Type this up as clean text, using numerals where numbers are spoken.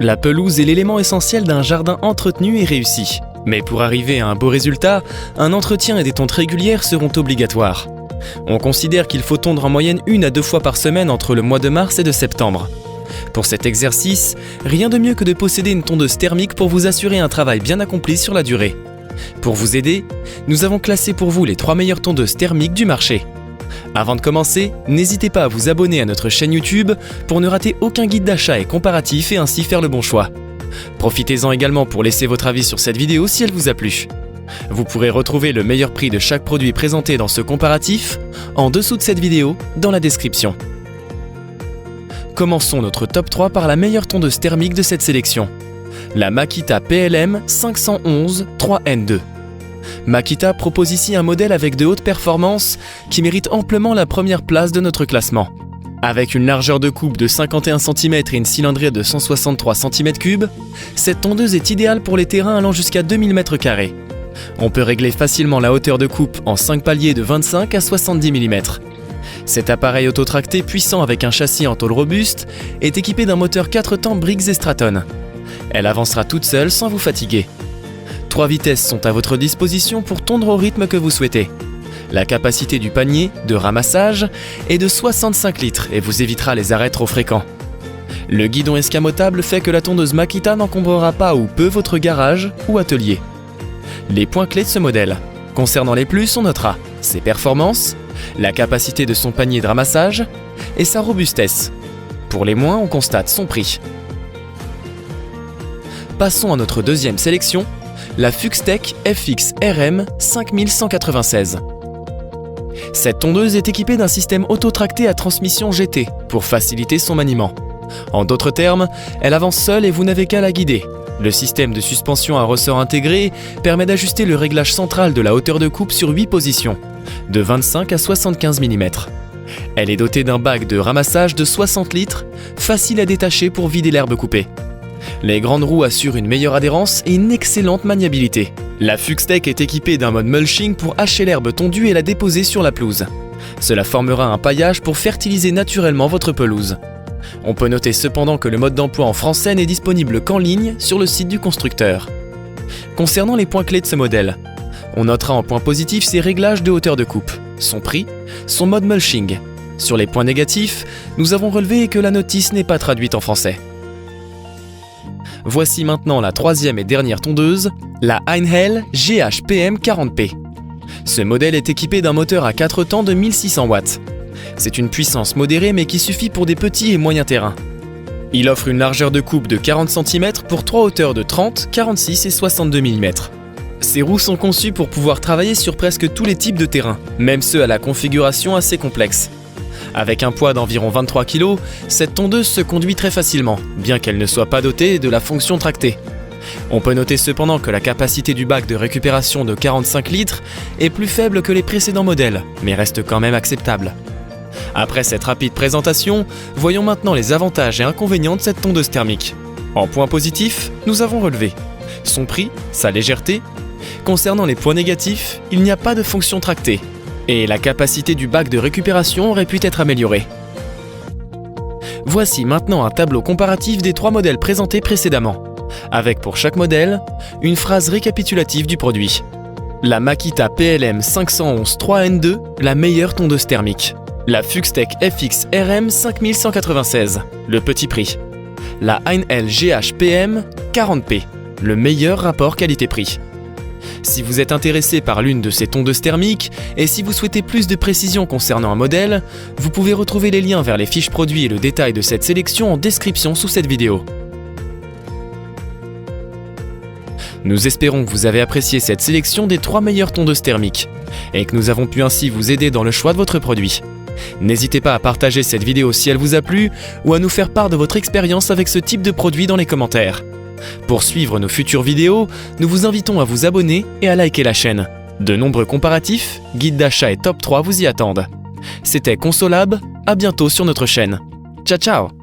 La pelouse est l'élément essentiel d'un jardin entretenu et réussi. Mais pour arriver à un beau résultat, un entretien et des tontes régulières seront obligatoires. On considère qu'il faut tondre en moyenne 1 à 2 fois par semaine entre le mois de mars et de septembre. Pour cet exercice, rien de mieux que de posséder une tondeuse thermique pour vous assurer un travail bien accompli sur la durée. Pour vous aider, nous avons classé pour vous les 3 meilleures tondeuses thermiques du marché. Avant de commencer, n'hésitez pas à vous abonner à notre chaîne YouTube pour ne rater aucun guide d'achat et comparatif et ainsi faire le bon choix. Profitez-en également pour laisser votre avis sur cette vidéo si elle vous a plu. Vous pourrez retrouver le meilleur prix de chaque produit présenté dans ce comparatif en dessous de cette vidéo dans la description. Commençons notre top 3 par la meilleure tondeuse thermique de cette sélection. La Makita PLM 511 3N2. Makita propose ici un modèle avec de hautes performances qui mérite amplement la première place de notre classement. Avec une largeur de coupe de 51 cm et une cylindrée de 163 cm3, cette tondeuse est idéale pour les terrains allant jusqu'à 2000 m². On peut régler facilement la hauteur de coupe en 5 paliers de 25 à 70 mm. Cet appareil autotracté puissant avec un châssis en tôle robuste est équipé d'un moteur 4 temps Briggs & Stratton. Elle avancera toute seule sans vous fatiguer. 3 vitesses sont à votre disposition pour tondre au rythme que vous souhaitez. La capacité du panier de ramassage est de 65 litres et vous évitera les arrêts trop fréquents. Le guidon escamotable fait que la tondeuse Makita n'encombrera pas ou peu votre garage ou atelier. Les points clés de ce modèle. Concernant les plus, on notera ses performances, la capacité de son panier de ramassage et sa robustesse. Pour les moins, on constate son prix. Passons à notre deuxième sélection, la Fuxtech FX RM 5196. Cette tondeuse est équipée d'un système autotracté à transmission GT pour faciliter son maniement. En d'autres termes, elle avance seule et vous n'avez qu'à la guider. Le système de suspension à ressort intégré permet d'ajuster le réglage central de la hauteur de coupe sur 8 positions, de 25 à 75 mm. Elle est dotée d'un bac de ramassage de 60 litres, facile à détacher pour vider l'herbe coupée. Les grandes roues assurent une meilleure adhérence et une excellente maniabilité. La Fuxtech est équipée d'un mode mulching pour hacher l'herbe tondue et la déposer sur la pelouse. Cela formera un paillage pour fertiliser naturellement votre pelouse. On peut noter cependant que le mode d'emploi en français n'est disponible qu'en ligne sur le site du constructeur. Concernant les points clés de ce modèle, on notera en point positif ses réglages de hauteur de coupe, son prix, son mode mulching. Sur les points négatifs, nous avons relevé que la notice n'est pas traduite en français. Voici maintenant la troisième et dernière tondeuse, la Einhell GH-PM 40P. Ce modèle est équipé d'un moteur à 4 temps de 1600 watts. C'est une puissance modérée mais qui suffit pour des petits et moyens terrains. Il offre une largeur de coupe de 40 cm pour 3 hauteurs de 30, 46 et 62 mm. Ces roues sont conçues pour pouvoir travailler sur presque tous les types de terrains, même ceux à la configuration assez complexe. Avec un poids d'environ 23 kg, cette tondeuse se conduit très facilement, bien qu'elle ne soit pas dotée de la fonction tractée. On peut noter cependant que la capacité du bac de récupération de 45 litres est plus faible que les précédents modèles, mais reste quand même acceptable. Après cette rapide présentation, voyons maintenant les avantages et inconvénients de cette tondeuse thermique. En point positif, nous avons relevé son prix, sa légèreté. Concernant les points négatifs, il n'y a pas de fonction tractée. Et la capacité du bac de récupération aurait pu être améliorée. Voici maintenant un tableau comparatif des 3 modèles présentés précédemment, avec pour chaque modèle, une phrase récapitulative du produit. La Makita PLM 511 3N2, la meilleure tondeuse thermique. La Fuxtech FX RM 5196, le petit prix. La Einhell GH-PM 40P, le meilleur rapport qualité-prix. Si vous êtes intéressé par l'une de ces tondeuses thermiques et si vous souhaitez plus de précisions concernant un modèle, vous pouvez retrouver les liens vers les fiches produits et le détail de cette sélection en description sous cette vidéo. Nous espérons que vous avez apprécié cette sélection des 3 meilleures tondeuses thermiques et que nous avons pu ainsi vous aider dans le choix de votre produit. N'hésitez pas à partager cette vidéo si elle vous a plu ou à nous faire part de votre expérience avec ce type de produit dans les commentaires. Pour suivre nos futures vidéos, nous vous invitons à vous abonner et à liker la chaîne. De nombreux comparatifs, guides d'achat et top 3 vous y attendent. C'était Consolab, à bientôt sur notre chaîne. Ciao ciao!